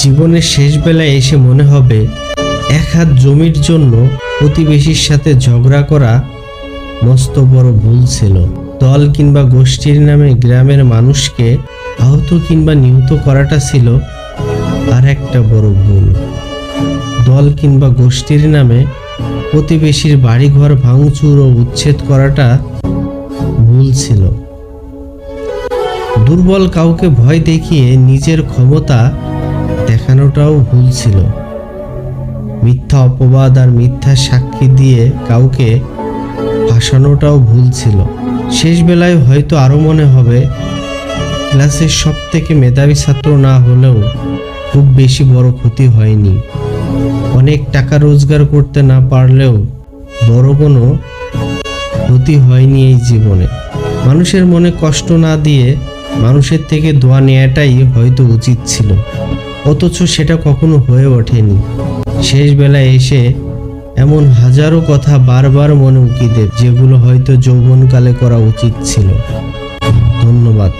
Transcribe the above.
জীবনের শেষ বেলায় এসে মনে হবে এক হাত জমির জন্য প্রতিবেশীর সাথে ঝগড়া করা মস্ত বড় ভুল ছিল। দল কিংবা গোষ্ঠীর নামে গ্রামের মানুষকে আহত কিংবা নিহত করাটা ছিল আর একটা বড় ভুল। দল কিংবা গোষ্ঠীর নামে প্রতিবেশীর বাড়িঘর ভাঙচুর ও উচ্ছেদ করাটা ভুল ছিল। দুর্বল কাউকে ভয় দেখিয়ে নিজের ক্ষমতা দেখানোটাও ভুল ছিল। মিথ্যা অপবাদ আর মিথ্যা সাক্ষী দিয়ে কাউকে ফাঁসানোটাও ভুল ছিল। শেষ বেলায় হয়তো আরো মনে হবে ক্লাসের সব থেকে মেধাবী ছাত্র না হলেও খুব বেশি বড় ক্ষতি হয়নি। অনেক টাকা রোজগার করতে না পারলেও বড় কোনো ক্ষতি হয়নি এই জীবনে। মানুষের মনে কষ্ট না দিয়ে মানুষের থেকে দোয়া নেওয়াটাই হয়তো উচিত ছিল, অথচ সেটা কখনো হয়ে ওঠেনি। শেষ বেলায় এসে এমন হাজারো কথা বারবার মনে উকি দেয় যেগুলো হয়তো যৌবনকালে করা উচিত ছিল। ধন্যবাদ।